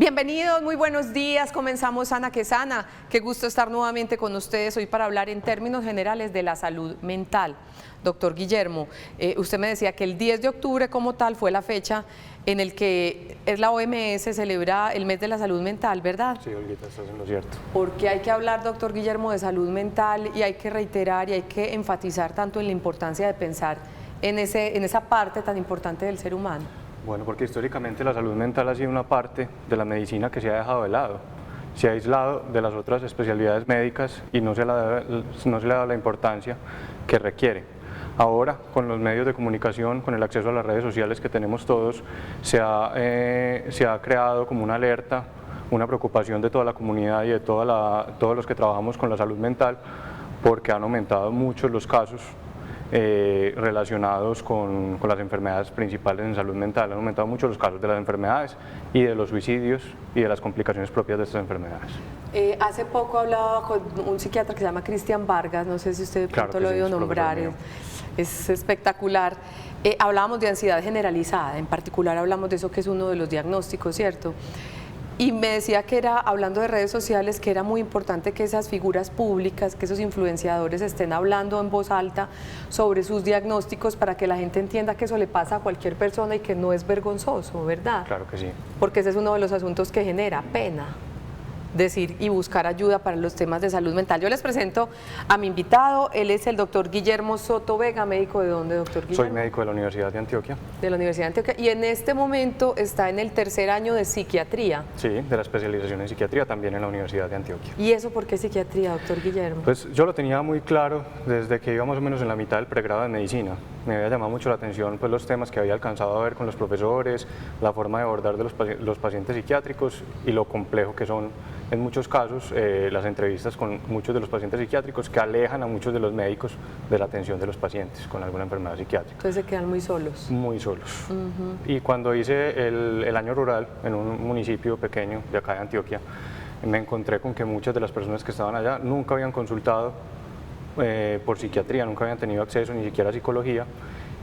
Bienvenidos, muy buenos días, comenzamos Sana que Sana. Qué gusto estar nuevamente con ustedes hoy para hablar en términos generales de la salud mental. Doctor Guillermo, usted me decía que el 10 de octubre como tal fue la fecha en el que la OMS celebra el mes de la salud mental, ¿verdad? Sí, Olguita, estás en lo cierto. Porque hay que hablar, doctor Guillermo, de salud mental y hay que reiterar y hay que enfatizar tanto en la importancia de pensar en esa parte tan importante del ser humano. Bueno, porque históricamente la salud mental ha sido una parte de la medicina que se ha dejado de lado, se ha aislado de las otras especialidades médicas y no se le ha dado la importancia que requiere. Ahora, con los medios de comunicación, con el acceso a las redes sociales que tenemos todos, se ha creado como una alerta, una preocupación de toda la comunidad y de todos los que trabajamos con la salud mental, porque han aumentado mucho los casos relacionados con las enfermedades principales en salud mental. Han aumentado mucho los casos de las enfermedades y de los suicidios y de las complicaciones propias de estas enfermedades. Hace poco hablaba con un psiquiatra que se llama Cristian Vargas, no sé si usted de pronto lo ha oído nombrar, es espectacular. Hablábamos de ansiedad generalizada, en particular hablamos de eso que es uno de los diagnósticos, ¿cierto? Y me decía que era, hablando de redes sociales, que era muy importante que esas figuras públicas, que esos influenciadores estén hablando en voz alta sobre sus diagnósticos para que la gente entienda que eso le pasa a cualquier persona y que no es vergonzoso, ¿verdad? Claro que sí. Porque ese es uno de los asuntos que genera pena, decir y buscar ayuda para los temas de salud mental. Yo les presento a mi invitado, él es el doctor Guillermo Soto Vega, médico de dónde, doctor Guillermo? Soy médico de la Universidad de Antioquia. De la Universidad de Antioquia, y en este momento está en el tercer año de psiquiatría. Sí, de la especialización en psiquiatría también en la Universidad de Antioquia. ¿Y eso por qué psiquiatría, doctor Guillermo? Pues yo lo tenía muy claro desde que iba más o menos en la mitad del pregrado de medicina. Me había llamado mucho la atención pues, los temas que había alcanzado a ver con los profesores, la forma de abordar de los pacientes psiquiátricos y lo complejo que son en muchos casos las entrevistas con muchos de los pacientes psiquiátricos que alejan a muchos de los médicos de la atención de los pacientes con alguna enfermedad psiquiátrica. Entonces se quedan muy solos. Muy solos. Y cuando hice el año rural en un municipio pequeño de acá de Antioquia, me encontré con que muchas de las personas que estaban allá nunca habían consultado por psiquiatría, nunca habían tenido acceso ni siquiera a psicología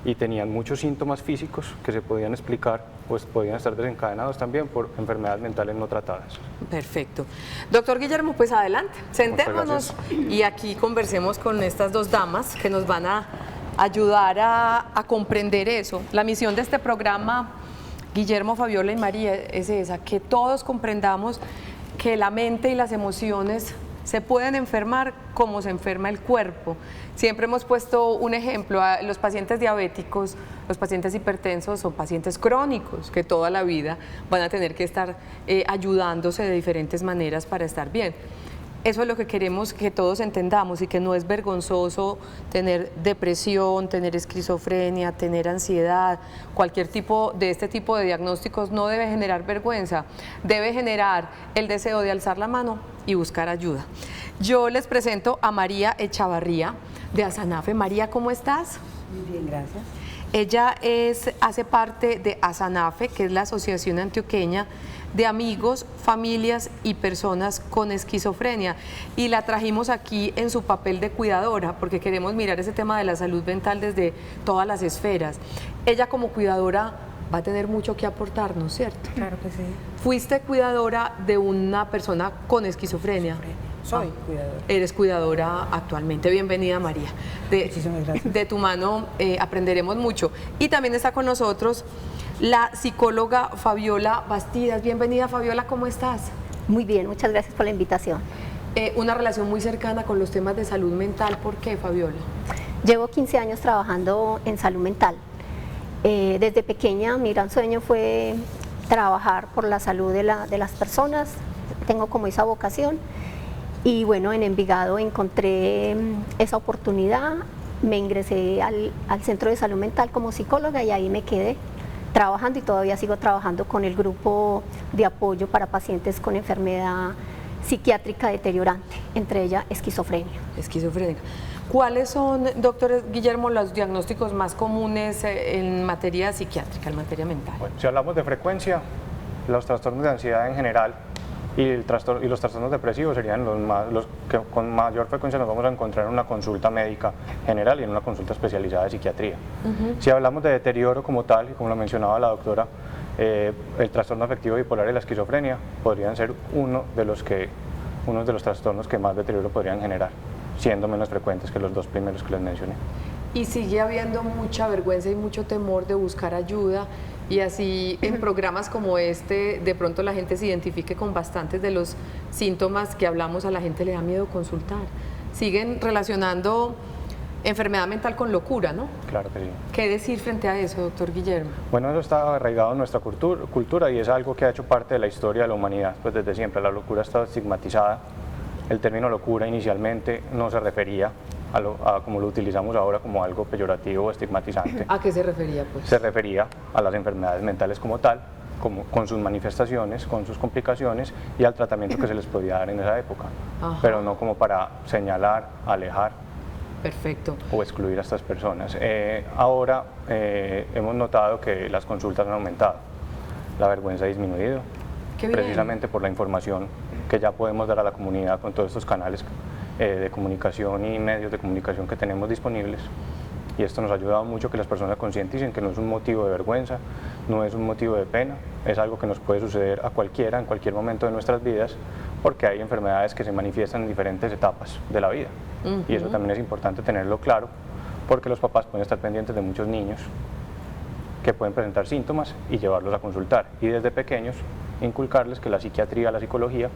y tenían muchos síntomas físicos que se podían explicar, pues podían estar desencadenados también por enfermedades mentales no tratadas. Perfecto. Doctor Guillermo, pues adelante, sentémonos y aquí conversemos con estas dos damas que nos van a ayudar a comprender eso. La misión de este programa, Guillermo, Fabiola y María, es esa, que todos comprendamos que la mente y las emociones se pueden enfermar como se enferma el cuerpo. Siempre hemos puesto un ejemplo, a los pacientes diabéticos, los pacientes hipertensos son pacientes crónicos que toda la vida van a tener que estar ayudándose de diferentes maneras para estar bien. Eso es lo que queremos que todos entendamos y que no es vergonzoso tener depresión, tener esquizofrenia, tener ansiedad, cualquier tipo de este tipo de diagnósticos no debe generar vergüenza, debe generar el deseo de alzar la mano y buscar ayuda. Yo les presento a María Echavarría de Asanafe. María, ¿cómo estás? Muy bien, gracias. Ella hace parte de Asanafe, que es la Asociación Antioqueña de Amigos, Familias y Personas con Esquizofrenia, y la trajimos aquí en su papel de cuidadora porque queremos mirar ese tema de la salud mental desde todas las esferas. Ella como cuidadora va a tener mucho que aportarnos, ¿cierto? Claro que sí. Fuiste cuidadora de una persona con esquizofrenia. Soy cuidadora. Eres cuidadora actualmente. Bienvenida, María. Muchísimas gracias. De tu mano aprenderemos mucho. Y también está con nosotros la psicóloga Fabiola Bastidas. Bienvenida, Fabiola, ¿cómo estás? Muy bien, muchas gracias por la invitación. Una relación muy cercana con los temas de salud mental. ¿Por qué, Fabiola? Llevo 15 años trabajando en salud mental. Desde pequeña mi gran sueño fue trabajar por la salud de las personas. Tengo como esa vocación. Y bueno, en Envigado encontré esa oportunidad, me ingresé al Centro de Salud Mental como psicóloga y ahí me quedé trabajando y todavía sigo trabajando con el grupo de apoyo para pacientes con enfermedad psiquiátrica deteriorante, entre ellas esquizofrenia. Esquizofrénica. ¿Cuáles son, doctor Guillermo, los diagnósticos más comunes en materia psiquiátrica, en materia mental? Bueno, si hablamos de frecuencia, los trastornos de ansiedad en general y los trastornos depresivos serían los que con mayor frecuencia nos vamos a encontrar en una consulta médica general y en una consulta especializada de psiquiatría. Si hablamos de deterioro como tal, y como lo mencionaba la doctora, el trastorno afectivo bipolar y la esquizofrenia podrían ser uno de los trastornos que más deterioro podrían generar, siendo menos frecuentes que los dos primeros que les mencioné. Y sigue habiendo mucha vergüenza y mucho temor de buscar ayuda, y así en programas como este de pronto la gente se identifique con bastantes de los síntomas que hablamos, a la gente le da miedo consultar. Siguen relacionando enfermedad mental con locura, ¿no? Claro que sí. ¿Qué decir frente a eso, doctor Guillermo? Bueno, eso está arraigado en nuestra cultura y es algo que ha hecho parte de la historia de la humanidad, pues desde siempre. La locura está estigmatizada. El término locura inicialmente no se refería a como lo utilizamos ahora, como algo peyorativo o estigmatizante. ¿A qué se refería, pues? Se refería a las enfermedades mentales como tal, con sus manifestaciones, con sus complicaciones y al tratamiento que se les podía dar en esa época. Ajá. Pero no como para señalar, alejar. Perfecto. O excluir a estas personas. Ahora hemos notado que las consultas han aumentado, la vergüenza ha disminuido, Qué bien. precisamente por la información que ya podemos dar a la comunidad con todos estos canales de comunicación y medios de comunicación que tenemos disponibles. Y esto nos ha ayudado mucho que las personas concienticen que no es un motivo de vergüenza, no es un motivo de pena, es algo que nos puede suceder a cualquiera, en cualquier momento de nuestras vidas, porque hay enfermedades que se manifiestan en diferentes etapas de la vida. Y eso también es importante tenerlo claro, porque los papás pueden estar pendientes de muchos niños que pueden presentar síntomas y llevarlos a consultar. Y desde pequeños inculcarles que la psiquiatría, la psicología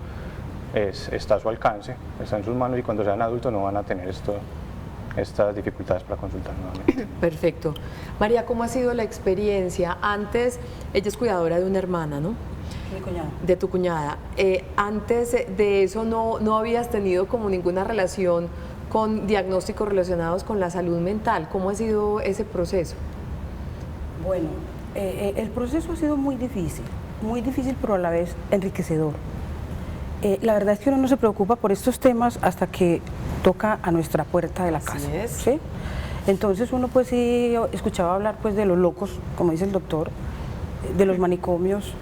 está a su alcance, está en sus manos, y cuando sean adultos no van a tener estas dificultades para consultar nuevamente. Perfecto. María, ¿cómo ha sido la experiencia? Antes, ella es cuidadora de una hermana, ¿no? Mi cuñada. De tu cuñada. Antes de eso no habías tenido como ninguna relación con diagnósticos relacionados con la salud mental. ¿Cómo ha sido ese proceso? Bueno, el proceso ha sido muy difícil, pero a la vez enriquecedor. La verdad es que uno no se preocupa por estos temas hasta que toca a nuestra puerta de la casa. Así es. ¿Sí? Entonces uno pues sí escuchaba hablar pues de los locos, como dice el doctor, de los manicomios.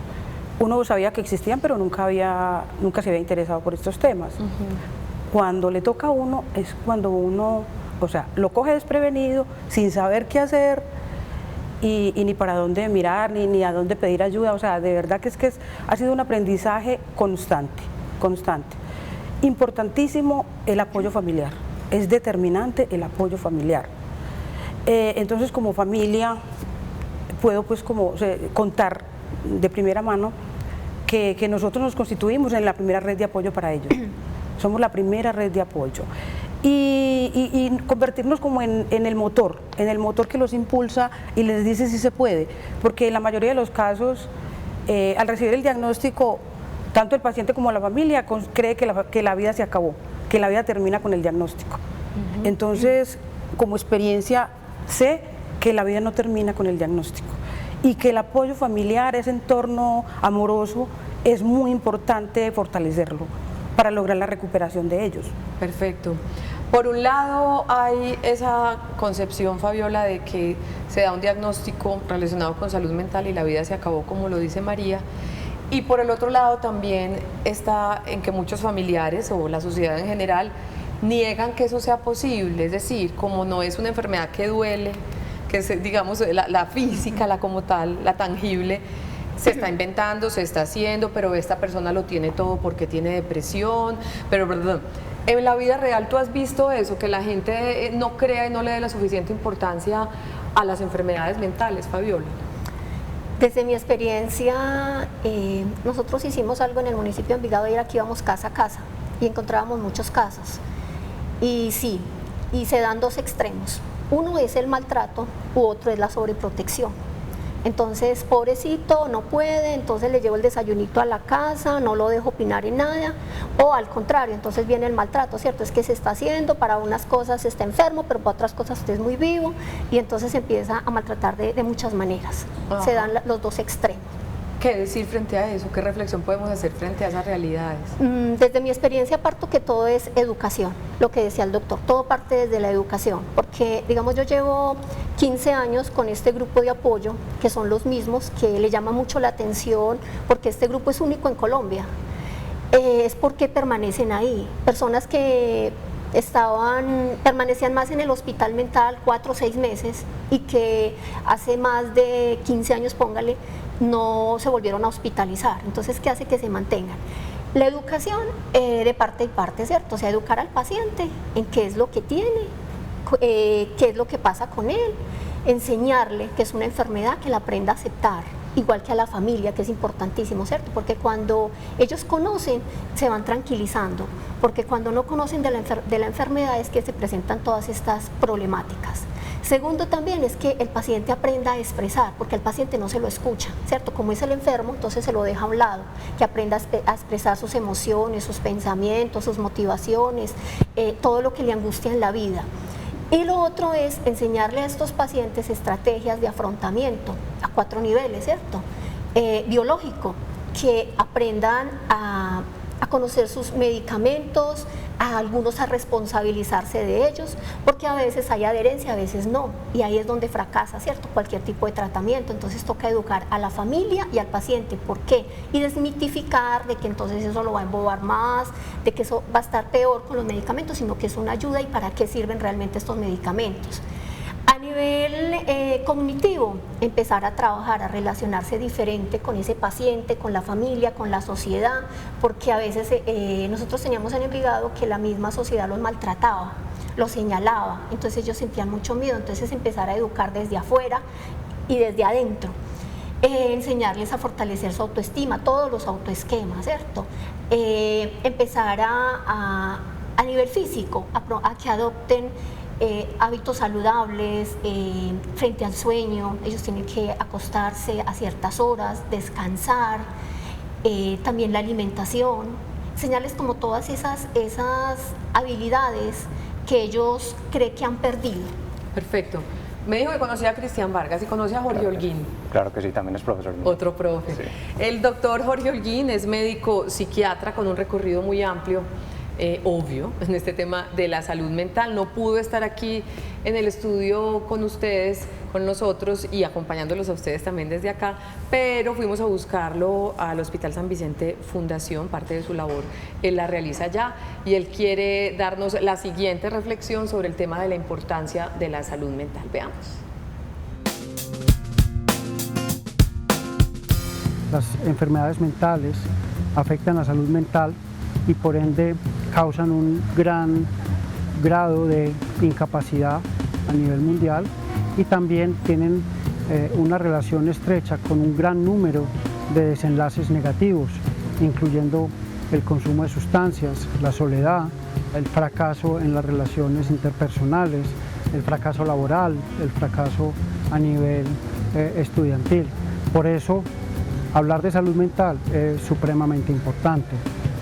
Uno sabía que existían, pero nunca se había interesado por estos temas. Cuando le toca a uno es cuando uno, o sea, lo coge desprevenido, sin saber qué hacer y ni para dónde mirar, ni a dónde pedir ayuda. O sea, de verdad que ha sido un aprendizaje constante. Importantísimo el apoyo familiar, es determinante el apoyo familiar. Entonces, como familia, puedo pues contar de primera mano que nosotros nos constituimos en la primera red de apoyo para ellos. Somos la primera red de apoyo. Y convertirnos como en el motor que los impulsa y les dice si se puede, porque en la mayoría de los casos, al recibir el diagnóstico, tanto el paciente como la familia cree que la vida se acabó, que la vida termina con el diagnóstico. Entonces, como experiencia, sé que la vida no termina con el diagnóstico y que el apoyo familiar, ese entorno amoroso, es muy importante fortalecerlo para lograr la recuperación de ellos. Perfecto. Por un lado hay esa concepción, Fabiola, de que se da un diagnóstico relacionado con salud mental y la vida se acabó, como lo dice María. Y por el otro lado también está en que muchos familiares o la sociedad en general niegan que eso sea posible, es decir, como no es una enfermedad que duele, que es, digamos, la física, la como tal, la tangible, se está inventando, se está haciendo, pero esta persona lo tiene todo porque tiene depresión, pero perdón. En la vida real, ¿tú has visto eso? Que la gente no crea y no le dé la suficiente importancia a las enfermedades mentales, Fabiola. Desde mi experiencia, nosotros hicimos algo en el municipio de Envigado, y era que íbamos casa a casa y encontrábamos muchos casos. Y sí, y se dan dos extremos. Uno es el maltrato u otro es la sobreprotección. Entonces, pobrecito, no puede, entonces le llevo el desayunito a la casa, no lo dejo opinar en nada, o al contrario, entonces viene el maltrato, ¿cierto? Es que se está haciendo, para unas cosas está enfermo, pero para otras cosas usted es muy vivo, y entonces se empieza a maltratar de muchas maneras. Ajá. Se dan los dos extremos. ¿Qué decir frente a eso? ¿Qué reflexión podemos hacer frente a esas realidades? Desde mi experiencia parto que todo es educación, lo que decía el doctor, todo parte desde la educación, porque digamos yo llevo 15 años con este grupo de apoyo, que son los mismos, que le llama mucho la atención, porque este grupo es único en Colombia, es porque permanecen ahí, personas que permanecían más en el hospital mental 4 o 6 meses y que hace más de 15 años, póngale, no se volvieron a hospitalizar. Entonces, ¿qué hace que se mantengan? La educación de parte y parte, ¿cierto? O sea, educar al paciente en qué es lo que tiene, qué es lo que pasa con él, enseñarle que es una enfermedad, que la aprenda a aceptar, igual que a la familia, que es importantísimo, ¿cierto? Porque cuando ellos conocen, se van tranquilizando, porque cuando no conocen de la enfermedad es que se presentan todas estas problemáticas. Segundo también es que el paciente aprenda a expresar, porque el paciente no se lo escucha, ¿cierto? Como es el enfermo, entonces se lo deja a un lado, que aprenda a expresar sus emociones, sus pensamientos, sus motivaciones, todo lo que le angustia en la vida. Y lo otro es enseñarle a estos pacientes estrategias de afrontamiento a 4 niveles, ¿cierto? Biológico, que aprendan a conocer sus medicamentos, a algunos a responsabilizarse de ellos, porque a veces hay adherencia, a veces no, y ahí es donde fracasa, ¿cierto? Cualquier tipo de tratamiento. Entonces toca educar a la familia y al paciente, ¿por qué? Y desmitificar de que entonces eso lo va a embobar más, de que eso va a estar peor con los medicamentos, sino que es una ayuda y para qué sirven realmente estos medicamentos. A nivel cognitivo, empezar a trabajar, a relacionarse diferente con ese paciente, con la familia, con la sociedad, porque a veces nosotros teníamos en Envigado que la misma sociedad los maltrataba, los señalaba, entonces ellos sentían mucho miedo. Entonces empezar a educar desde afuera y desde adentro, enseñarles a fortalecer su autoestima, todos los autoesquemas, ¿cierto? Empezar a nivel físico, a que adopten hábitos saludables frente al sueño. Ellos tienen que acostarse a ciertas horas, descansar, también la alimentación, enseñarles como todas esas habilidades que ellos creen que han perdido. Perfecto. Me dijo que conocía a Cristian Vargas y conoce a Jorge Holguín. Claro que sí, también es profesor mío. Otro profe. Sí. El doctor Jorge Holguín es médico psiquiatra con un recorrido muy amplio, obvio, en este tema de la salud mental. No pudo estar aquí en el estudio con ustedes, con nosotros y acompañándolos a ustedes también desde acá, pero fuimos a buscarlo al Hospital San Vicente Fundación. Parte de su labor él la realiza allá y él quiere darnos la siguiente reflexión sobre el tema de la importancia de la salud mental. Veamos. Las enfermedades mentales afectan la salud mental y por ende causan un gran grado de incapacidad a nivel mundial y también tienen una relación estrecha con un gran número de desenlaces negativos, incluyendo el consumo de sustancias, la soledad, el fracaso en las relaciones interpersonales, el fracaso laboral, el fracaso a nivel estudiantil. Por eso, hablar de salud mental es supremamente importante.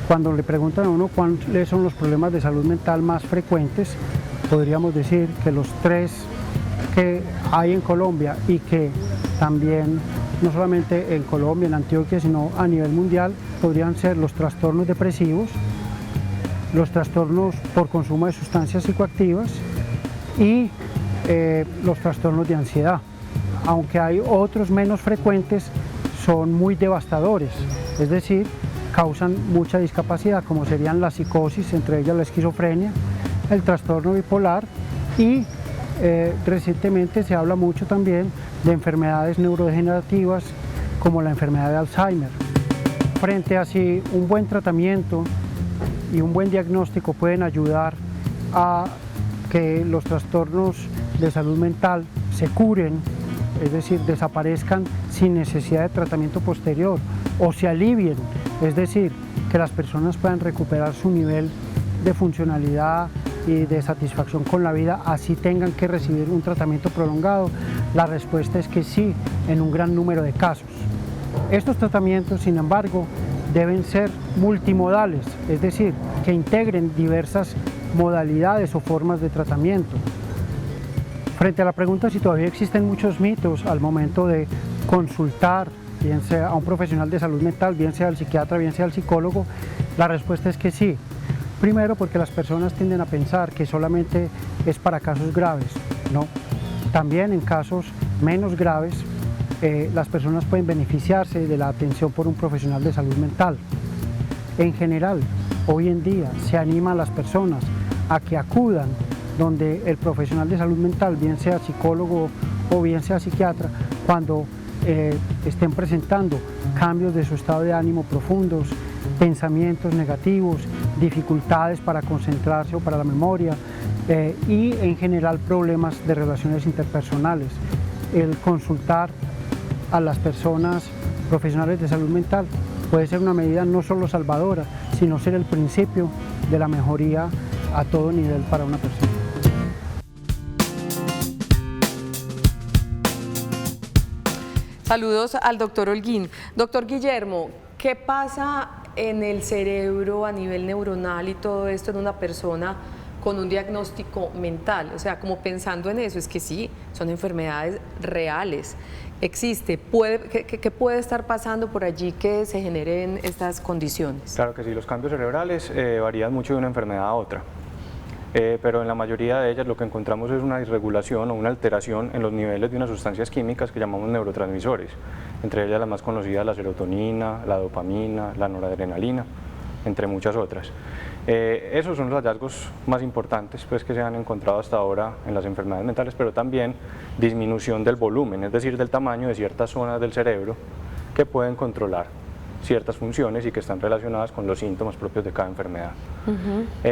Cuando le preguntan a uno cuáles son los problemas de salud mental más frecuentes, podríamos decir que los 3 que hay en Colombia y que también, no solamente en Colombia, en Antioquia, sino a nivel mundial, podrían ser los trastornos depresivos, los trastornos por consumo de sustancias psicoactivas y los trastornos de ansiedad. Aunque hay otros menos frecuentes, son muy devastadores, es decir, causan mucha discapacidad, como serían la psicosis, entre ellas la esquizofrenia, el trastorno bipolar y recientemente se habla mucho también de enfermedades neurodegenerativas como la enfermedad de Alzheimer. Frente a si un buen tratamiento y un buen diagnóstico pueden ayudar a que los trastornos de salud mental se curen, es decir, desaparezcan sin necesidad de tratamiento posterior o se alivien, es decir, que las personas puedan recuperar su nivel de funcionalidad y de satisfacción con la vida, así tengan que recibir un tratamiento prolongado. La respuesta es que sí, en un gran número de casos. Estos tratamientos, sin embargo, deben ser multimodales, es decir, que integren diversas modalidades o formas de tratamiento. Frente a la pregunta si todavía existen muchos mitos al momento de consultar, bien sea a un profesional de salud mental, bien sea al psiquiatra, bien sea al psicólogo, la respuesta es que sí. Primero, porque las personas tienden a pensar que solamente es para casos graves, ¿no? También en casos menos graves, las personas pueden beneficiarse de la atención por un profesional de salud mental. En general, hoy en día se anima a las personas a que acudan donde el profesional de salud mental, bien sea psicólogo o bien sea psiquiatra, cuando estén presentando cambios de su estado de ánimo profundos, pensamientos negativos, dificultades para concentrarse o para la memoria y en general problemas de relaciones interpersonales. El consultar a las personas profesionales de salud mental puede ser una medida no solo salvadora, sino ser el principio de la mejoría a todo nivel para una persona. Saludos al doctor Holguín. Doctor Guillermo, ¿qué pasa en el cerebro a nivel neuronal y todo esto en una persona con un diagnóstico mental? O sea, como pensando en eso, es que sí, son enfermedades reales. Existe, ¿qué puede estar pasando por allí que se generen estas condiciones? Claro que sí, los cambios cerebrales varían mucho de una enfermedad a otra. Pero en la mayoría de ellas lo que encontramos es una disregulación o una alteración en los niveles de unas sustancias químicas que llamamos neurotransmisores, entre ellas las más conocidas la serotonina, la dopamina, la noradrenalina, entre muchas otras. Esos son los hallazgos más importantes pues, que se han encontrado hasta ahora en las enfermedades mentales, pero también disminución del volumen, es decir, del tamaño de ciertas zonas del cerebro que pueden controlar ciertas funciones y que están relacionadas con los síntomas propios de cada enfermedad.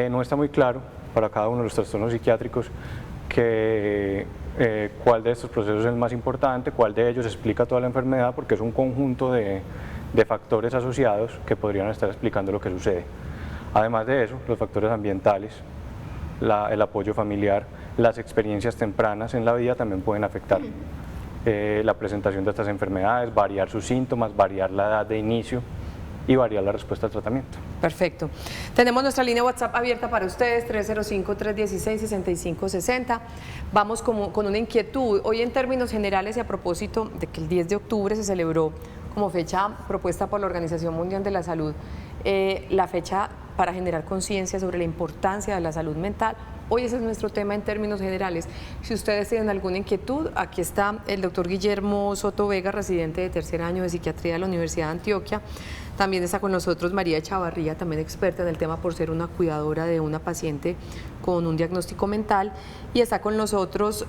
No está muy claro para cada uno de los trastornos psiquiátricos cuál de estos procesos es el más importante, cuál de ellos explica toda la enfermedad, porque es un conjunto de factores asociados que podrían estar explicando lo que sucede. Además de eso, los factores ambientales, el apoyo familiar, las experiencias tempranas en la vida también pueden afectar la presentación de estas enfermedades, variar sus síntomas, variar la edad de inicio y variar la respuesta al tratamiento. Perfecto. Tenemos nuestra línea WhatsApp abierta para ustedes, 305-316-6560. Vamos con una inquietud. Hoy en términos generales y a propósito de que el 10 de octubre se celebró como fecha propuesta por la Organización Mundial de la Salud, la fecha para generar conciencia sobre la importancia de la salud mental. Hoy ese es nuestro tema en términos generales. Si ustedes tienen alguna inquietud, aquí está el doctor Guillermo Soto Vega, residente de tercer año de psiquiatría de la Universidad de Antioquia. También está con nosotros María Chavarría, también experta en el tema por ser una cuidadora de una paciente con un diagnóstico mental. Y está con nosotros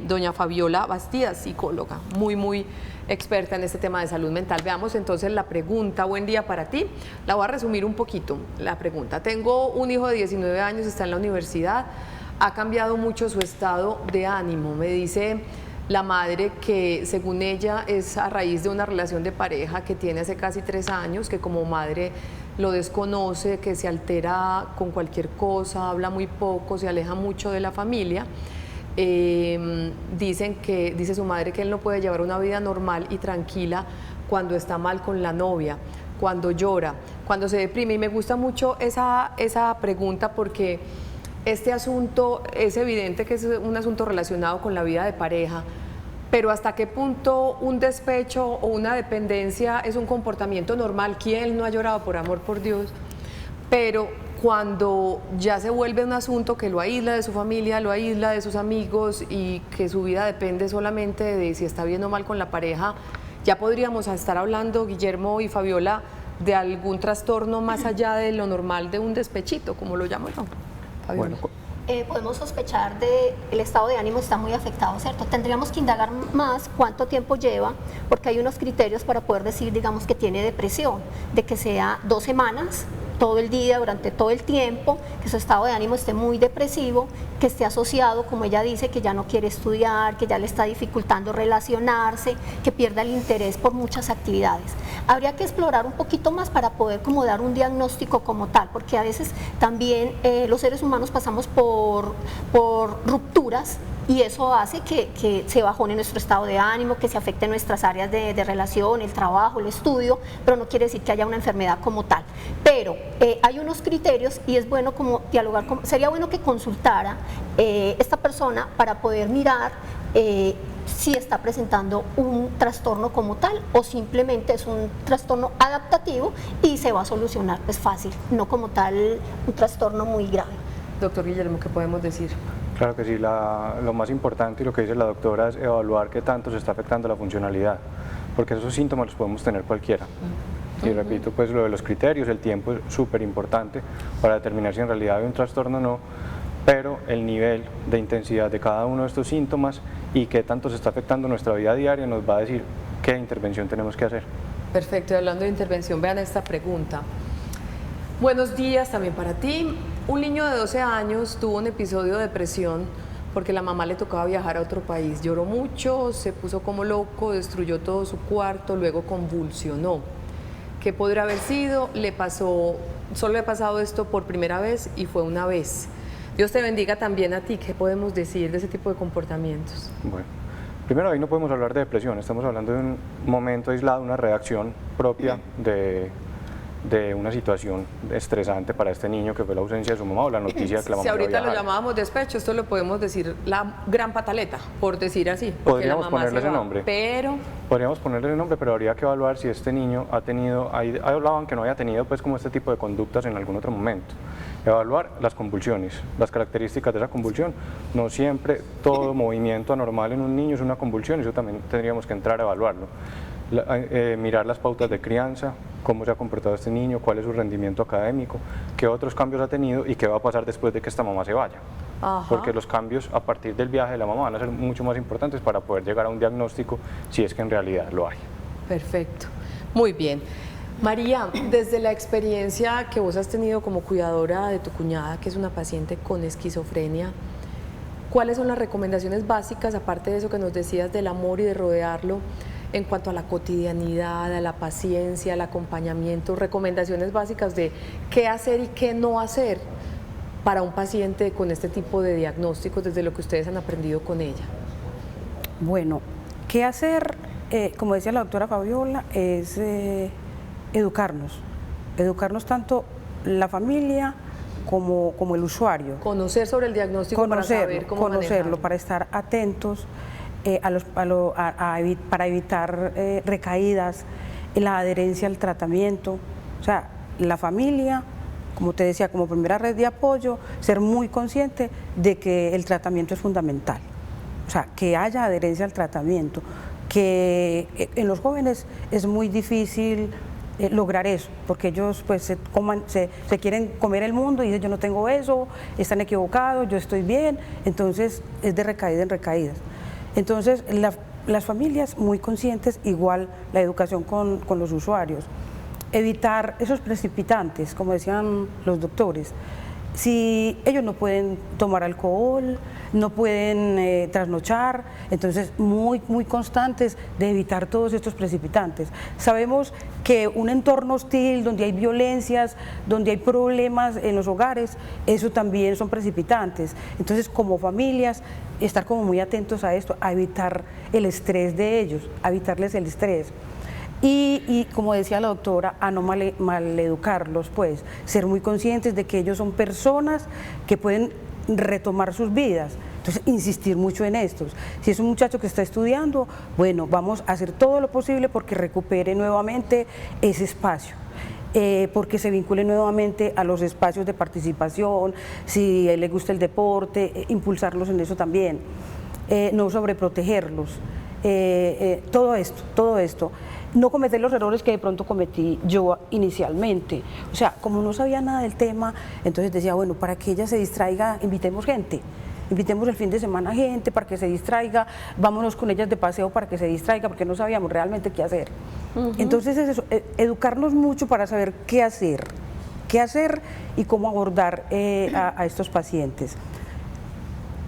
doña Fabiola Bastidas, psicóloga, muy experta en este tema de salud mental. Veamos entonces la pregunta. Buen día para ti. La voy a resumir un poquito, la pregunta. Tengo un hijo de 19 años, está en la universidad, ha cambiado mucho su estado de ánimo. Me dice la madre que según ella es a raíz de una relación de pareja que tiene hace casi 3 años, que como madre lo desconoce, que se altera con cualquier cosa, habla muy poco, se aleja mucho de la familia. Dice su madre que él no puede llevar una vida normal y tranquila cuando está mal con la novia, cuando llora, cuando se deprime. Y me gusta mucho esa pregunta porque este asunto es evidente que es un asunto relacionado con la vida de pareja, pero ¿hasta qué punto un despecho o una dependencia es un comportamiento normal? ¿Quién no ha llorado por amor, por Dios? Pero cuando ya se vuelve un asunto que lo aísla de su familia, lo aísla de sus amigos y que su vida depende solamente de si está bien o mal con la pareja, ya podríamos estar hablando, Guillermo y Fabiola, de algún trastorno más allá de lo normal de un despechito, como lo llamo yo. Fabiola. Bueno, podemos sospechar de el estado de ánimo está muy afectado, ¿cierto? Tendríamos que indagar más cuánto tiempo lleva, porque hay unos criterios para poder decir, digamos, que tiene depresión, de que sea 2 semanas, todo el día, durante todo el tiempo, que su estado de ánimo esté muy depresivo, que esté asociado, como ella dice, que ya no quiere estudiar, que ya le está dificultando relacionarse, que pierda el interés por muchas actividades. Habría que explorar un poquito más para poder como dar un diagnóstico como tal, porque a veces también los seres humanos pasamos por rupturas y eso hace que se bajone nuestro estado de ánimo, que se afecten nuestras áreas de relación, el trabajo, el estudio, pero no quiere decir que haya una enfermedad como tal. Pero hay unos criterios y es bueno como dialogar, sería bueno que consultara esta persona para poder mirar si está presentando un trastorno como tal o simplemente es un trastorno adaptativo y se va a solucionar pues fácil, no como tal un trastorno muy grave. Doctor Guillermo, ¿qué podemos decir? Claro que sí, lo más importante y lo que dice la doctora es evaluar qué tanto se está afectando la funcionalidad, porque esos síntomas los podemos tener cualquiera. Y repito, pues lo de los criterios, el tiempo es súper importante para determinar si en realidad hay un trastorno o no, pero el nivel de intensidad de cada uno de estos síntomas y qué tanto se está afectando nuestra vida diaria nos va a decir qué intervención tenemos que hacer. Perfecto, y hablando de intervención, vean esta pregunta. Buenos días también para ti. Un niño de 12 años tuvo un episodio de depresión porque la mamá le tocaba viajar a otro país. Lloró mucho, se puso como loco, destruyó todo su cuarto, luego convulsionó. ¿Qué podría haber sido? Le pasó, solo le ha pasado esto por primera vez y fue una vez. Dios te bendiga también a ti. ¿Qué podemos decir de ese tipo de comportamientos? Bueno, primero ahí no podemos hablar de depresión, estamos hablando de un momento aislado, una reacción propia de una situación estresante para este niño, que fue la ausencia de su mamá o la noticia que la mamá Si ahorita iba a lo viajar. llamábamos despecho, esto lo podemos decir la gran pataleta, por decir así. Porque Podríamos la mamá ponerle se ese va, nombre. Pero Podríamos ponerle el nombre, pero habría que evaluar si este niño ha tenido, ahí hablaban que no había tenido pues como este tipo de conductas en algún otro momento. Evaluar las convulsiones, las características de esa convulsión. No siempre todo movimiento anormal en un niño es una convulsión, eso también tendríamos que entrar a evaluarlo. Mirar las pautas de crianza, cómo se ha comportado este niño, cuál es su rendimiento académico, qué otros cambios ha tenido y qué va a pasar después de que esta mamá se vaya. Ajá. Porque los cambios a partir del viaje de la mamá van a ser mucho más importantes para poder llegar a un diagnóstico si es que en realidad lo hay. perfecto, muy bien. María, desde la experiencia que vos has tenido como cuidadora de tu cuñada, que es una paciente con esquizofrenia, ¿cuáles son las recomendaciones básicas, aparte de eso que nos decías del amor y de rodearlo, en cuanto a la cotidianidad, a la paciencia, al acompañamiento, recomendaciones básicas de qué hacer y qué no hacer para un paciente con este tipo de diagnósticos desde lo que ustedes han aprendido con ella? Bueno, ¿qué hacer? Como decía la doctora Fabiola, es educarnos tanto la familia como el usuario. Conocer sobre el diagnóstico para saber cómo manejarlo. Para estar atentos para evitar recaídas, la adherencia al tratamiento. O sea, la familia, como te decía, como primera red de apoyo, ser muy consciente de que el tratamiento es fundamental. O sea, que haya adherencia al tratamiento, que en los jóvenes es muy difícil lograr eso, porque ellos pues se quieren comer el mundo y dicen yo no tengo eso, están equivocados, yo estoy bien, entonces es de recaída en recaídas. Entonces las familias muy conscientes, igual la educación con los usuarios, evitar esos precipitantes, como decían los doctores. Si ellos no pueden tomar alcohol, no pueden trasnochar, entonces muy constantes de evitar todos estos precipitantes. Sabemos que un entorno hostil, donde hay violencias, donde hay problemas en los hogares, eso también son precipitantes. Entonces, como familias, estar como muy atentos a esto, a evitar el estrés de ellos, a evitarles el estrés. Y como decía la doctora, a no maleducarlos, pues, ser muy conscientes de que ellos son personas que pueden retomar sus vidas. Entonces, insistir mucho en estos. Si es un muchacho que está estudiando, bueno, vamos a hacer todo lo posible porque recupere nuevamente ese espacio. Porque se vincule nuevamente a los espacios de participación, si le gusta el deporte, impulsarlos en eso también, no sobreprotegerlos. Todo esto. No cometer los errores que de pronto cometí yo inicialmente. O sea, como no sabía nada del tema, entonces decía, bueno, para que ella se distraiga, invitemos gente. Invitemos el fin de semana gente para que se distraiga, vámonos con ellas de paseo para que se distraiga, porque no sabíamos realmente qué hacer. Entonces es eso, educarnos mucho para saber qué hacer y cómo abordar a estos pacientes,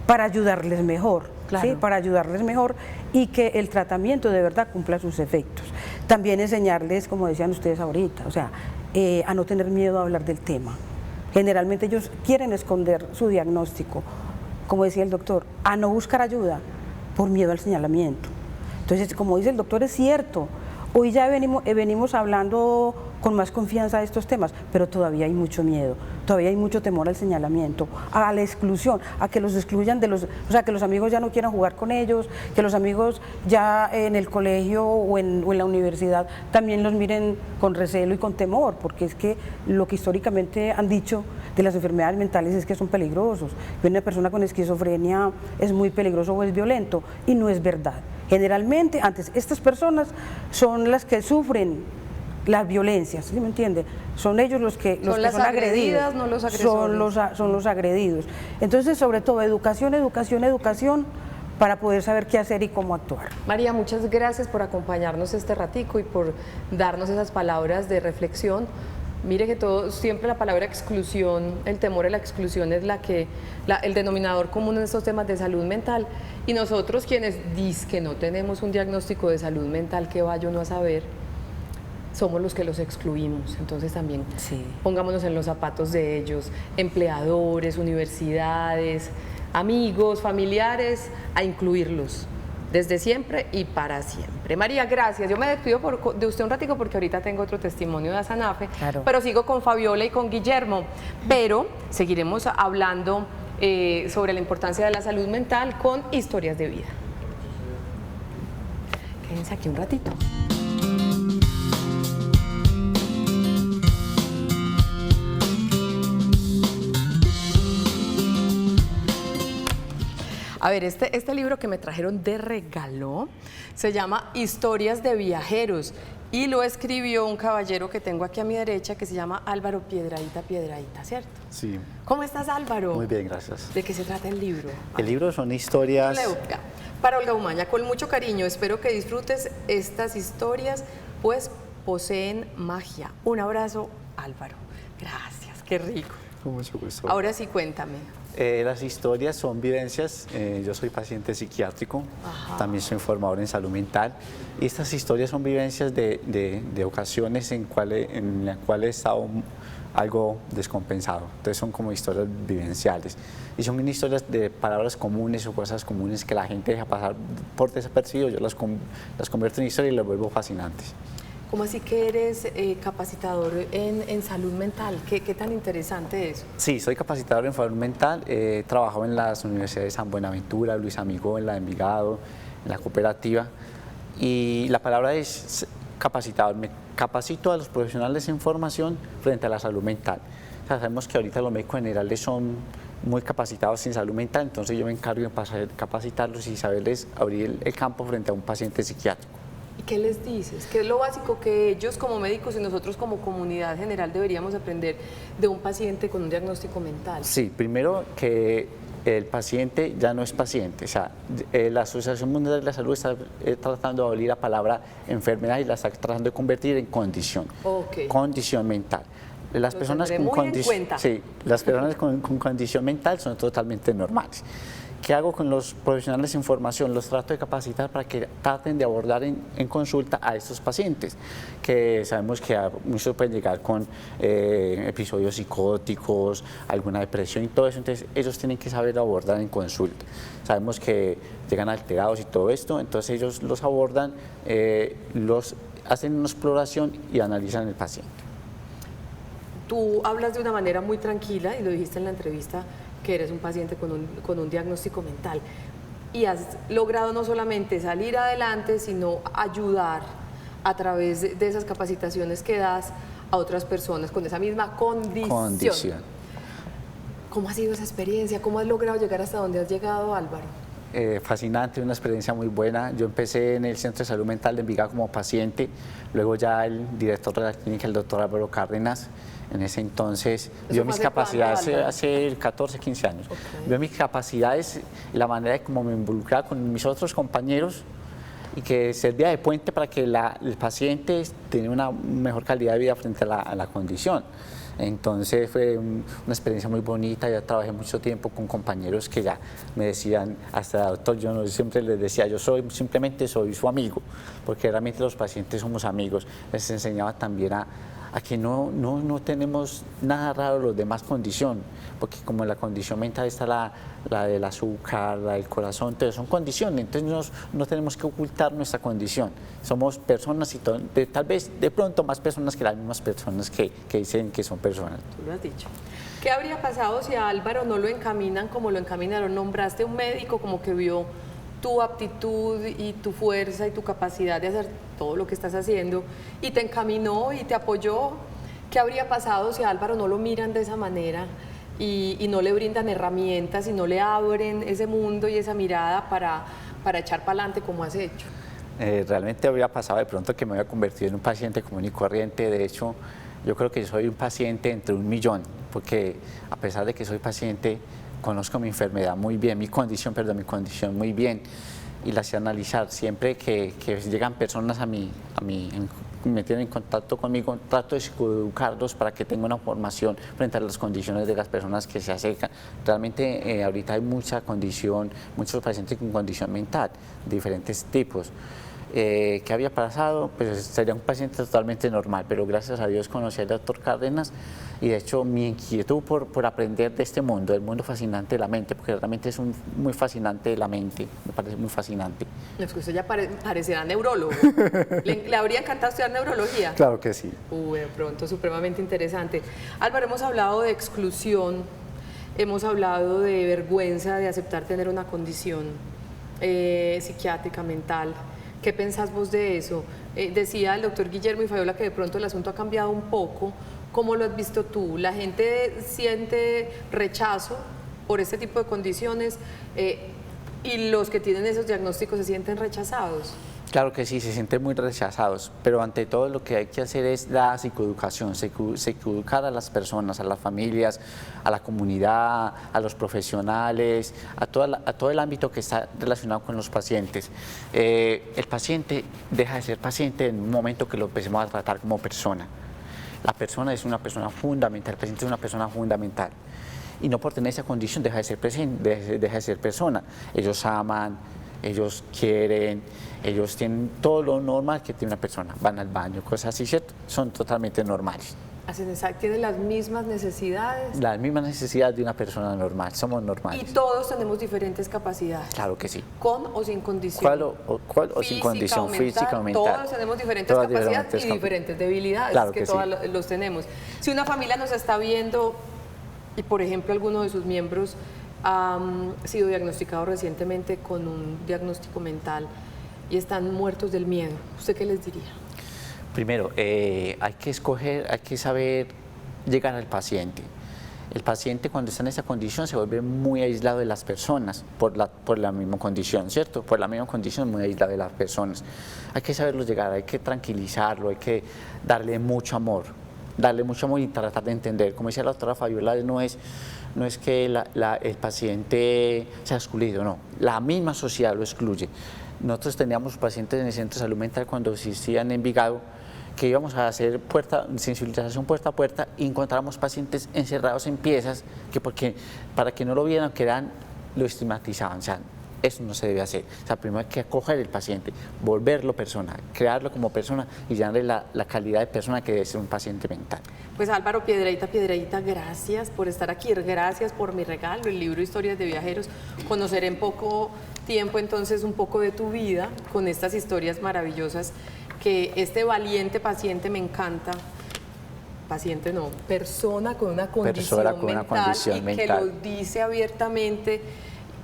para ayudarles mejor. Claro. ¿Sí? Para ayudarles mejor y que el tratamiento de verdad cumpla sus efectos. También enseñarles, como decían ustedes ahorita, o sea, a no tener miedo a hablar del tema. Generalmente ellos quieren esconder su diagnóstico, como decía el doctor, a no buscar ayuda por miedo al señalamiento. Entonces, como dice el doctor, es cierto, hoy ya venimos hablando con más confianza de estos temas, pero todavía hay mucho miedo, todavía hay mucho temor al señalamiento, a la exclusión, a que los excluyan o sea, que los amigos ya no quieran jugar con ellos, que los amigos ya en el colegio o en la universidad también los miren con recelo y con temor, porque es que lo que históricamente han dicho de las enfermedades mentales es que son peligrosos, que una persona con esquizofrenia es muy peligroso o es violento, y no es verdad. Generalmente, antes, estas personas son las que sufren las violencias, ¿sí me entiende? Son ellos los que Son las son agredidos, no los agresores. son los agredidos. Entonces, sobre todo, educación, educación, educación, para poder saber qué hacer y cómo actuar. María, muchas gracias por acompañarnos este ratico y por darnos esas palabras de reflexión. Mire que siempre la palabra exclusión, el temor a la exclusión es el denominador común en estos temas de salud mental. Y nosotros quienes dicen que no tenemos un diagnóstico de salud mental, que vaya uno a saber, somos los que los excluimos. Entonces también pongámonos en los zapatos de ellos, empleadores, universidades, amigos, familiares, a incluirlos desde siempre y para siempre. María, gracias. Yo me despido de usted un ratico porque ahorita tengo otro testimonio de Asanafe, claro, pero sigo con Fabiola y con Guillermo, pero seguiremos hablando sobre la importancia de la salud mental con historias de vida. Quédense aquí un ratito. A ver, este libro que me trajeron de regalo se llama Historias de Viajeros y lo escribió un caballero que tengo aquí a mi derecha que se llama Álvaro Piedradita, ¿cierto? Sí. ¿Cómo estás, Álvaro? Muy bien, gracias. ¿De qué se trata el libro? El libro son historias... Para Olga Umaña, con mucho cariño, espero que disfrutes estas historias, pues poseen magia. Un abrazo, Álvaro. Gracias, qué rico. Con mucho gusto. Ahora sí, cuéntame. Las historias son vivencias, yo soy paciente psiquiátrico, también soy formador en salud mental, y estas historias son vivencias de ocasiones en las cuales he estado algo descompensado, entonces son como historias vivenciales, y son historias de palabras comunes o cosas comunes que la gente deja pasar por desapercibido, yo las convierto en historias y las vuelvo fascinantes. ¿Cómo así que eres capacitador en salud mental? ¿Qué tan interesante es? Sí, soy capacitador en salud mental, he trabajado en las universidades de San Buenaventura, Luis Amigó, en la de Envigado, en la cooperativa, y la palabra es capacitador, me capacito a los profesionales en formación frente a la salud mental. O sea, sabemos que ahorita los médicos generales son muy capacitados en salud mental, entonces yo me encargo de capacitarlos y saberles abrir el campo frente a un paciente psiquiátrico. ¿Y qué les dices? ¿Qué es lo básico que ellos como médicos y nosotros como comunidad general deberíamos aprender de un paciente con un diagnóstico mental? Sí, primero que el paciente ya no es paciente, o sea, la Asociación Mundial de la Salud está tratando de abolir la palabra enfermedad y la está tratando de convertir en condición, condición mental. Las personas con condición mental son totalmente normales. ¿Qué hago con los profesionales en formación? Los trato de capacitar para que traten de abordar en consulta a estos pacientes, que sabemos que muchos pueden llegar con episodios psicóticos, alguna depresión y todo eso, entonces ellos tienen que saber abordar en consulta. Sabemos que llegan alterados y todo esto, entonces ellos los abordan, los hacen una exploración y analizan el paciente. Tú hablas de una manera muy tranquila y lo dijiste en la entrevista, que eres un paciente con un diagnóstico mental y has logrado no solamente salir adelante, sino ayudar a través de esas capacitaciones que das a otras personas con esa misma condición. ¿Cómo ha sido esa experiencia? ¿Cómo has logrado llegar hasta donde has llegado, Álvaro? Fascinante, una experiencia muy buena. Yo empecé en el Centro de Salud Mental de Envigado como paciente, luego ya el director de la clínica, el doctor Álvaro Cárdenas, en ese entonces vio mis capacidades hace 14, 15 años. Vio mis capacidades, la manera de cómo me involucraba con mis otros compañeros y que servía de puente para que el paciente tenga una mejor calidad de vida frente a la condición. Entonces fue una experiencia muy bonita, ya trabajé mucho tiempo con compañeros que ya me decían, hasta doctor, yo siempre les decía, yo simplemente soy su amigo, porque realmente los pacientes somos amigos. Les enseñaba también a que no tenemos nada raro los demás condiciones, porque como la condición mental está la del azúcar, la del corazón, entonces son condiciones, entonces no tenemos que ocultar nuestra condición. Somos personas y tal vez de pronto más personas que las mismas personas que dicen que son personas. Tú lo has dicho. ¿Qué habría pasado si a Álvaro no lo encaminan como lo encaminaron? Nombraste un médico como que vio tu aptitud y tu fuerza y tu capacidad de hacer todo lo que estás haciendo y te encaminó y te apoyó. ¿Qué habría pasado si a Álvaro no lo miran de esa manera y no le brindan herramientas y no le abren ese mundo y esa mirada para echar para adelante como has hecho? realmente habría pasado de pronto que me había convertido en un paciente común y corriente. De hecho, yo creo que soy un paciente entre 1.000.000, porque a pesar de que soy paciente, conozco mi enfermedad muy bien, mi condición muy bien, y la sé analizar. Siempre que llegan personas me tienen en contacto conmigo, trato de psicoeducarlos para que tengan una formación frente a las condiciones de las personas que se acercan. Realmente ahorita hay muchos pacientes con condición mental, diferentes tipos. ¿Qué había pasado? Pues sería un paciente totalmente normal, pero gracias a Dios conocí al doctor Cárdenas, y de hecho mi inquietud por aprender de este mundo, el mundo fascinante de la mente, porque realmente es muy fascinante la mente, me parece muy fascinante. Es que usted ya parecerá neurólogo. ¿Le habría encantado estudiar neurología? Claro que sí. De pronto, supremamente interesante. Álvaro, hemos hablado de exclusión, hemos hablado de vergüenza de aceptar tener una condición psiquiátrica, mental. ¿Qué pensás vos de eso? Decía el doctor Guillermo y Fabiola que de pronto el asunto ha cambiado un poco. ¿Cómo lo has visto tú? ¿La gente siente rechazo por este tipo de condiciones y los que tienen esos diagnósticos se sienten rechazados? Claro que sí, se sienten muy rechazados, pero ante todo lo que hay que hacer es la psicoeducación, psicoeducar a las personas, a las familias, a la comunidad, a los profesionales, a todo el ámbito que está relacionado con los pacientes. El paciente deja de ser paciente en un momento que lo empecemos a tratar como persona. La persona es una persona fundamental, el paciente es una persona fundamental. Y no por tener esa condición deja de ser deja de ser persona. Ellos aman, ellos quieren, ellos tienen todo lo normal que tiene una persona. Van al baño, cosas así, ¿cierto? Son totalmente normales. ¿Tienen las mismas necesidades? Las mismas necesidades de una persona normal, somos normales. Y todos tenemos diferentes capacidades. Claro que sí. ¿Con o sin condición? ¿Cuál o sin condición? Física o mental. Todos tenemos diferentes capacidades y diferentes debilidades, claro que todos los tenemos. Si una familia nos está viendo y, por ejemplo, alguno de sus miembros ha sido diagnosticado recientemente con un diagnóstico mental y están muertos del miedo, ¿usted qué les diría? Primero, hay que saber llegar al paciente. El paciente cuando está en esa condición se vuelve muy aislado de las personas por la misma condición, ¿cierto? Por la misma condición muy aislado de las personas. Hay que saberlo llegar, hay que tranquilizarlo, hay que darle mucho amor y tratar de entender. Como decía la doctora Fabiola, no es que el paciente sea excluido, no, la misma sociedad lo excluye. Nosotros teníamos pacientes en el Centro de Salud Mental cuando existían en Envigado, que íbamos a hacer sensibilización puerta a puerta y encontramos pacientes encerrados en piezas que para que no lo vieran, lo estigmatizaban. O sea, eso no se debe hacer. O sea, primero hay que acoger el paciente, volverlo persona, crearlo como persona y darle la calidad de persona que debe ser un paciente mental. Pues Álvaro Piedrahita, gracias por estar aquí, gracias por mi regalo, el libro Historias de Viajeros. Conocer en poco tiempo entonces un poco de tu vida con estas historias maravillosas que este valiente paciente me encanta. Paciente no, persona con una condición mental que lo dice abiertamente.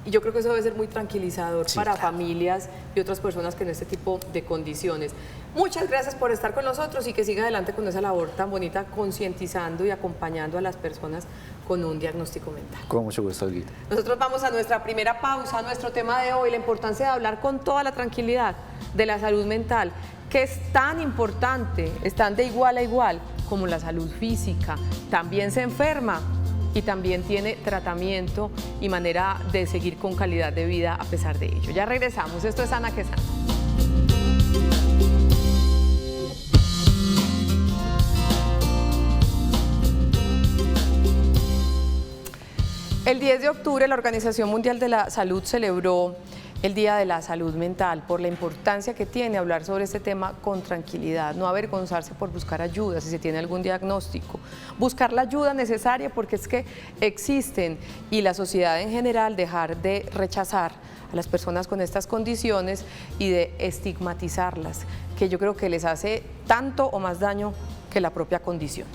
Y yo creo que eso debe ser muy tranquilizador para familias y otras personas que en este tipo de condiciones. Muchas gracias por estar con nosotros y que siga adelante con esa labor tan bonita, concientizando y acompañando a las personas con un diagnóstico mental. Con mucho gusto, Guita. Nosotros vamos a nuestra primera pausa, nuestro tema de hoy, la importancia de hablar con toda la tranquilidad de la salud mental, que es tan importante, están de igual a igual como la salud física. También se enferma y también tiene tratamiento y manera de seguir con calidad de vida a pesar de ello. Ya regresamos, esto es Sana que Sana. El 10 de octubre la Organización Mundial de la Salud celebró el Día de la Salud Mental por la importancia que tiene hablar sobre este tema con tranquilidad, no avergonzarse por buscar ayuda si se tiene algún diagnóstico, buscar la ayuda necesaria porque es que existen y la sociedad en general dejar de rechazar a las personas con estas condiciones y de estigmatizarlas, que yo creo que les hace tanto o más daño que la propia condición.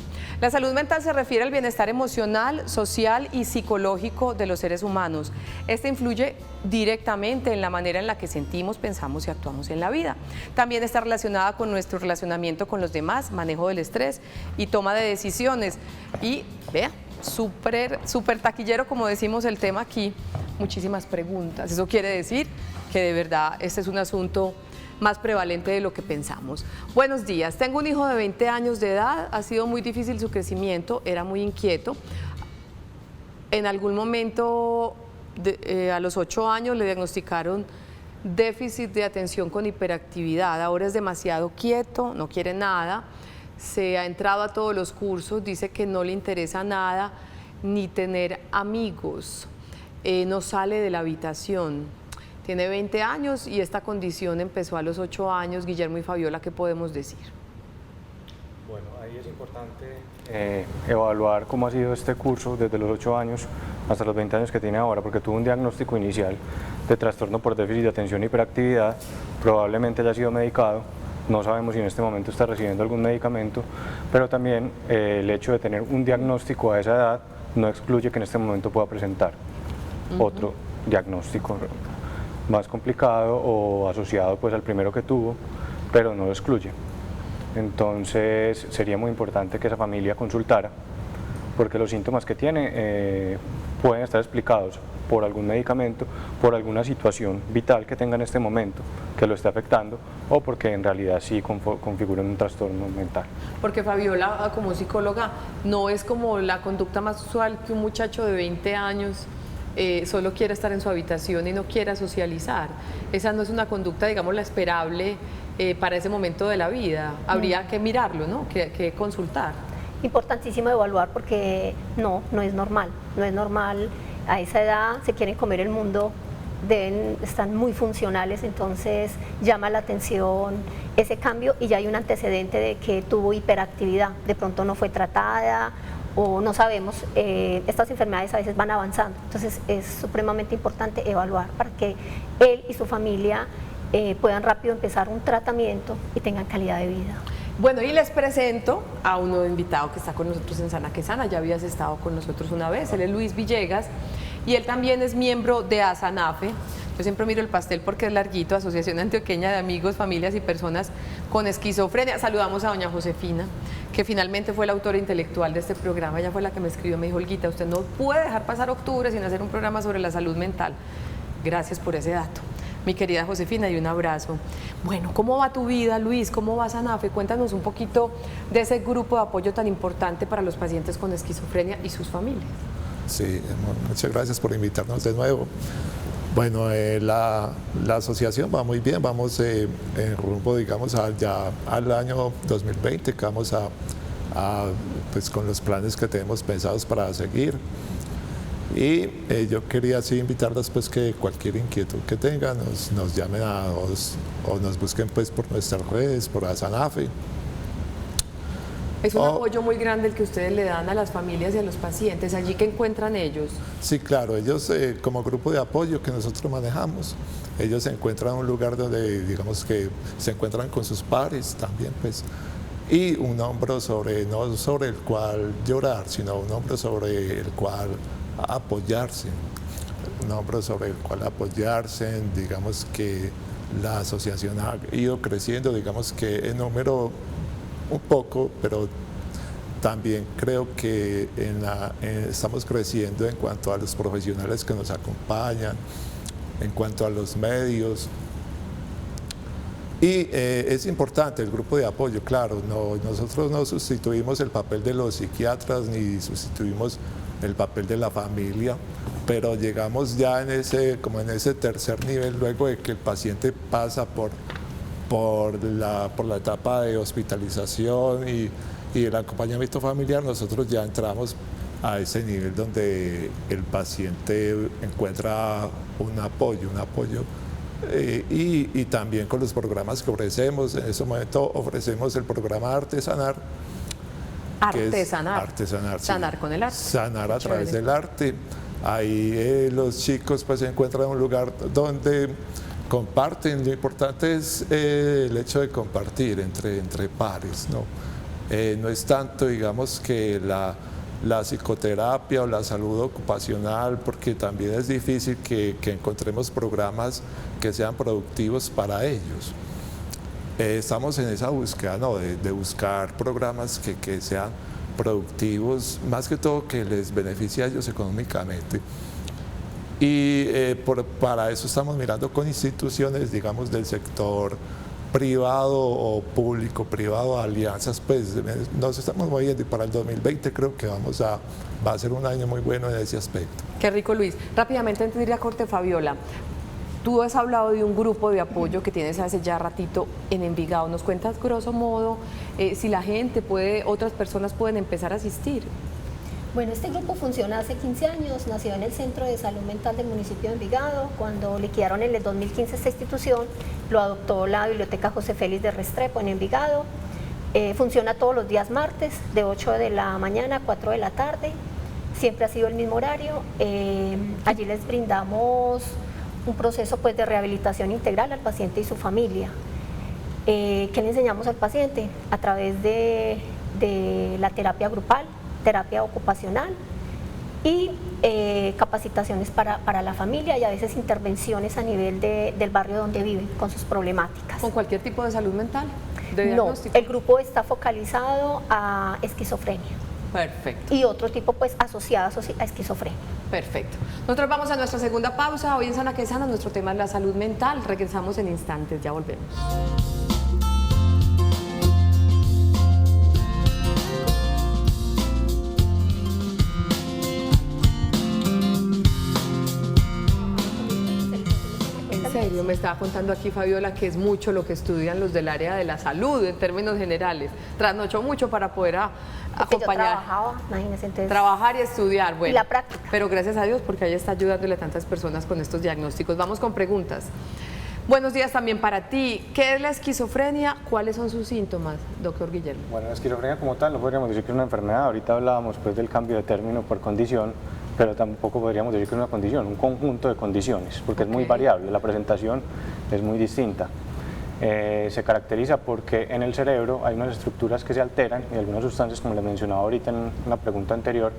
La salud mental se refiere al bienestar emocional, social y psicológico de los seres humanos. Este influye directamente en la manera en la que sentimos, pensamos y actuamos en la vida. También está relacionada con nuestro relacionamiento con los demás, manejo del estrés y toma de decisiones. Y vea, súper taquillero, como decimos el tema aquí, muchísimas preguntas. Eso quiere decir que de verdad este es un asunto más prevalente de lo que pensamos. Buenos días, tengo un hijo de 20 años de edad, ha sido muy difícil su crecimiento, era muy inquieto. En algún momento, a los 8 años, le diagnosticaron déficit de atención con hiperactividad. Ahora es demasiado quieto, no quiere nada, se ha entrado a todos los cursos, dice que no le interesa nada, ni tener amigos, no sale de la habitación. Tiene 20 años y esta condición empezó a los 8 años. Guillermo y Fabiola, ¿qué podemos decir? Bueno, ahí es importante evaluar cómo ha sido este curso desde los 8 años hasta los 20 años que tiene ahora, porque tuvo un diagnóstico inicial de trastorno por déficit de atención y hiperactividad, probablemente haya sido medicado, no sabemos si en este momento está recibiendo algún medicamento, pero también el hecho de tener un diagnóstico a esa edad no excluye que en este momento pueda presentar otro diagnóstico más complicado o asociado pues al primero que tuvo, pero no lo excluye. Entonces sería muy importante que esa familia consultara, porque los síntomas que tiene pueden estar explicados por algún medicamento, por alguna situación vital que tenga en este momento que lo esté afectando, o porque en realidad sí configuran un trastorno mental. Porque Fabiola, como psicóloga, no es como la conducta más usual que un muchacho de 20 años solo quiera estar en su habitación y no quiera socializar. Esa no es una conducta, digamos, la esperable para ese momento de la vida. Habría que mirarlo, ¿no? Que consultar. Importantísimo evaluar porque no es normal, no es normal. A esa edad se quieren comer el mundo, están muy funcionales, entonces llama la atención ese cambio y ya hay un antecedente de que tuvo hiperactividad, de pronto no fue tratada o no sabemos, estas enfermedades a veces van avanzando, entonces es supremamente importante evaluar para que él y su familia puedan rápido empezar un tratamiento y tengan calidad de vida. Bueno, y les presento a un nuevo invitado que está con nosotros en Sana que Sana. Ya habías estado con nosotros una vez, él es Luis Villegas y él también es miembro de ASANAFE. Yo siempre miro el pastel porque es larguito, Asociación Antioqueña de Amigos, Familias y Personas con Esquizofrenia. Saludamos a doña Josefina, que finalmente fue la autora intelectual de este programa. Ella fue la que me escribió, me dijo: Olguita, usted no puede dejar pasar octubre sin hacer un programa sobre la salud mental. Gracias por ese dato, mi querida Josefina, y un abrazo. Bueno, ¿cómo va tu vida, Luis? ¿Cómo va SANAFE? Cuéntanos un poquito de ese grupo de apoyo tan importante para los pacientes con esquizofrenia y sus familias. Sí, muchas gracias por invitarnos de nuevo. Bueno, la asociación va muy bien, vamos en rumbo, digamos, ya al año 2020, que vamos pues con los planes que tenemos pensados para seguir. Y yo quería así invitarlos pues que cualquier inquietud que tengan nos llamen o nos busquen pues por nuestras redes, por ASANAFE. Es un apoyo muy grande el que ustedes le dan a las familias y a los pacientes, allí que encuentran ellos. Sí, claro, ellos como grupo de apoyo que nosotros manejamos, ellos se encuentran en un lugar donde digamos que se encuentran con sus pares también pues, y un hombro no sobre el cual llorar, sino un hombro sobre el cual apoyarse, un hombro sobre el cual apoyarse. Digamos que la asociación ha ido creciendo, digamos que en número un poco, pero también creo que estamos creciendo en cuanto a los profesionales que nos acompañan, en cuanto a los medios. Y es importante el grupo de apoyo, claro, nosotros no sustituimos el papel de los psiquiatras ni sustituimos el papel de la familia, pero llegamos ya en ese tercer nivel, luego de que el paciente pasa por la etapa de hospitalización y el acompañamiento familiar. Nosotros ya entramos a ese nivel donde el paciente encuentra un apoyo y también con los programas que ofrecemos. En ese momento ofrecemos el programa Artesanar. Artesanar, sí. Sanar con el arte. Sanar a través del arte. Ahí los chicos pues se encuentran en un lugar donde comparten. Lo importante es el hecho de compartir entre pares, ¿no? No es tanto, digamos, que la psicoterapia o la salud ocupacional, porque también es difícil que encontremos programas que sean productivos para ellos. Estamos en esa búsqueda, ¿no? de buscar programas que sean productivos, más que todo que les beneficie a ellos económicamente. Y para eso estamos mirando con instituciones, digamos, del sector privado o público, privado, alianzas, pues nos estamos moviendo y para el 2020 creo que va a ser un año muy bueno en ese aspecto. Qué rico, Luis. Rápidamente, antes de ir a corte, Fabiola, tú has hablado de un grupo de apoyo que tienes hace ya ratito en Envigado. ¿Nos cuentas grosso modo si la gente puede, otras personas pueden empezar a asistir? Bueno, este grupo funciona hace 15 años, nació en el Centro de Salud Mental del municipio de Envigado. Cuando liquidaron en el 2015 esta institución, lo adoptó la Biblioteca José Félix de Restrepo en Envigado. Funciona todos los días martes, de 8 de la mañana a 4 de la tarde. Siempre ha sido el mismo horario. Allí les brindamos un proceso pues, de rehabilitación integral al paciente y su familia. ¿Qué le enseñamos al paciente? A través de la terapia grupal, terapia ocupacional y capacitaciones para la familia y a veces intervenciones a nivel del barrio donde viven con sus problemáticas. ¿Con cualquier tipo de salud mental? No, el grupo está focalizado a esquizofrenia. Perfecto. Y otro tipo pues asociado a esquizofrenia. Perfecto. Nosotros vamos a nuestra segunda pausa. Hoy en Sana que Sana nuestro tema es la salud mental. Regresamos en instantes, ya volvemos. En serio, me estaba contando aquí Fabiola que es mucho lo que estudian los del área de la salud en términos generales. Trasnochó mucho para poder acompañar. Yo trabajaba, imagínese, entonces, trabajar y estudiar, bueno. Y la práctica. Pero gracias a Dios porque ella está ayudándole a tantas personas con estos diagnósticos. Vamos con preguntas. Buenos días también para ti. ¿Qué es la esquizofrenia? ¿Cuáles son sus síntomas, doctor Guillermo? Bueno, la esquizofrenia como tal no podríamos decir que es una enfermedad. Ahorita hablábamos pues del cambio de término por condición, pero tampoco podríamos decir que es una condición, un conjunto de condiciones, porque es muy variable, la presentación es muy distinta. Se caracteriza porque en el cerebro hay unas estructuras que se alteran y algunas sustancias, como les mencionaba ahorita en la pregunta anterior,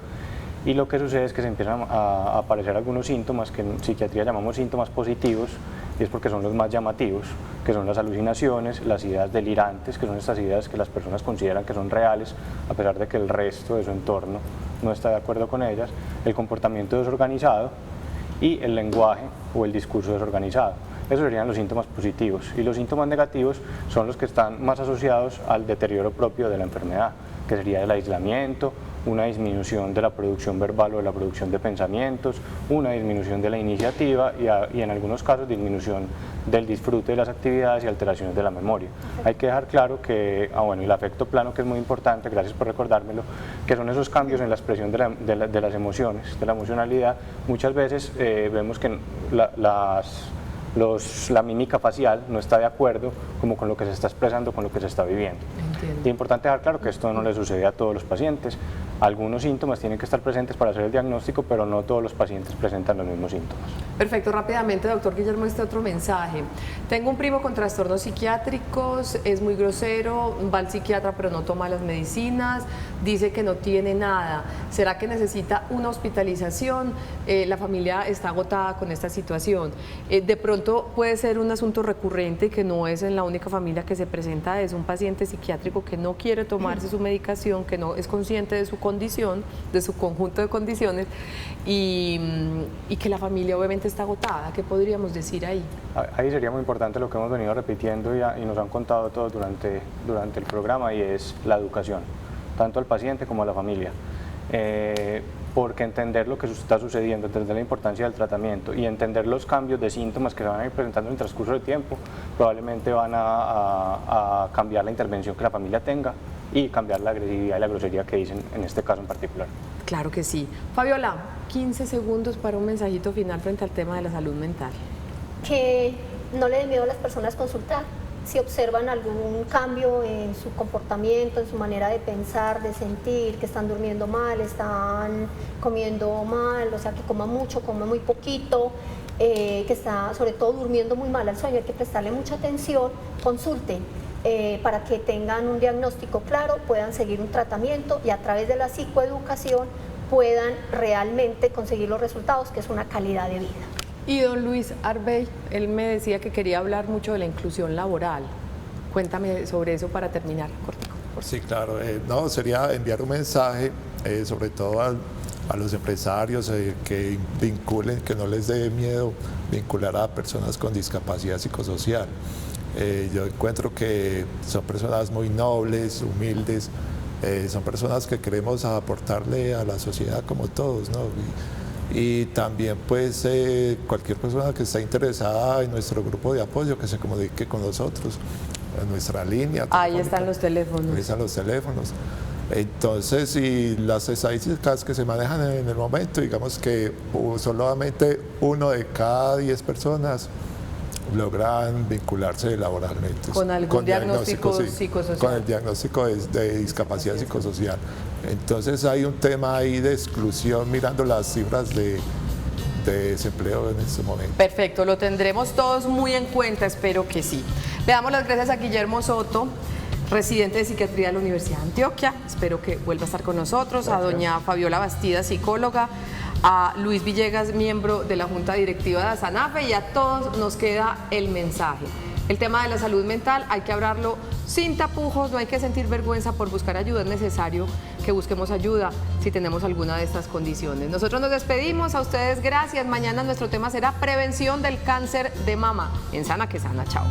y lo que sucede es que se empiezan a aparecer algunos síntomas que en psiquiatría llamamos síntomas positivos, y es porque son los más llamativos, que son las alucinaciones, las ideas delirantes, que son estas ideas que las personas consideran que son reales, a pesar de que el resto de su entorno no está de acuerdo con ellas, el comportamiento desorganizado y el lenguaje o el discurso desorganizado. Esos serían los síntomas positivos, y los síntomas negativos son los que están más asociados al deterioro propio de la enfermedad, que sería el aislamiento, una disminución de la producción verbal o de la producción de pensamientos, una disminución de la iniciativa y en algunos casos disminución del disfrute de las actividades y alteraciones de la memoria. Hay que dejar claro que, bueno, el afecto plano, que es muy importante, gracias por recordármelo, que son esos cambios en la expresión de las emociones, de la emocionalidad. Muchas veces vemos que la mímica facial no está de acuerdo como con lo que se está expresando, con lo que se está viviendo. Entiendo. Es importante dejar claro que esto no le sucede a todos los pacientes. Algunos síntomas tienen que estar presentes para hacer el diagnóstico, pero no todos los pacientes presentan los mismos síntomas. Perfecto, rápidamente, doctor Guillermo, este otro mensaje. Tengo un primo con trastornos psiquiátricos, es muy grosero, va al psiquiatra pero no toma las medicinas, dice que no tiene nada. ¿Será que necesita una hospitalización? La familia está agotada con esta situación. De pronto puede ser un asunto recurrente que no es en la única familia que se presenta, es un paciente psiquiátrico que no quiere tomarse su medicación, que no es consciente de su condición, de su conjunto de condiciones y que la familia obviamente está agotada. ¿Qué podríamos decir ahí? Ahí sería muy importante lo que hemos venido repitiendo y nos han contado todos durante el programa, y es la educación, tanto al paciente como a la familia. Porque entender lo que está sucediendo, entender la importancia del tratamiento y entender los cambios de síntomas que se van a ir presentando en el transcurso del tiempo, probablemente van a cambiar la intervención que la familia tenga y cambiar la agresividad y la grosería que dicen en este caso en particular. Claro que sí. Fabiola, 15 segundos para un mensajito final frente al tema de la salud mental. Que no le dé miedo a las personas consultar. Si observan algún cambio en su comportamiento, en su manera de pensar, de sentir, que están durmiendo mal, están comiendo mal, o sea, que coma mucho, coma muy poquito, que está sobre todo durmiendo muy mal al sueño, hay que prestarle mucha atención, consulten para que tengan un diagnóstico claro, puedan seguir un tratamiento y a través de la psicoeducación puedan realmente conseguir los resultados, que es una calidad de vida. Y don Luis Arbey, él me decía que quería hablar mucho de la inclusión laboral. Cuéntame sobre eso para terminar, cortico. Sí, claro. No, sería enviar un mensaje, sobre todo a los empresarios, que vinculen, que no les dé miedo vincular a personas con discapacidad psicosocial. Yo encuentro que son personas muy nobles, humildes, son personas que queremos aportarle a la sociedad como todos, ¿no? Y también pues cualquier persona que esté interesada en nuestro grupo de apoyo que se comunique con nosotros, en nuestra línea. Ahí están los teléfonos. Ahí están los teléfonos. Entonces, y las estadísticas que se manejan en el momento, digamos que solamente 1 de cada 10 personas logran vincularse laboralmente. Con algún diagnóstico psicosocial. Con el diagnóstico de discapacidad psicosocial. Entonces hay un tema ahí de exclusión mirando las cifras de desempleo en este momento. Perfecto, lo tendremos todos muy en cuenta, espero que sí. Le damos las gracias a Guillermo Soto, residente de psiquiatría de la Universidad de Antioquia, espero que vuelva a estar con nosotros, a doña Fabiola Bastida, psicóloga, a Luis Villegas, miembro de la Junta Directiva de ASANAFE, y a todos nos queda el mensaje. El tema de la salud mental hay que hablarlo sin tapujos, no hay que sentir vergüenza por buscar ayuda, es necesario que busquemos ayuda si tenemos alguna de estas condiciones. Nosotros nos despedimos, a ustedes gracias, mañana nuestro tema será prevención del cáncer de mama en Sana que Sana, chao.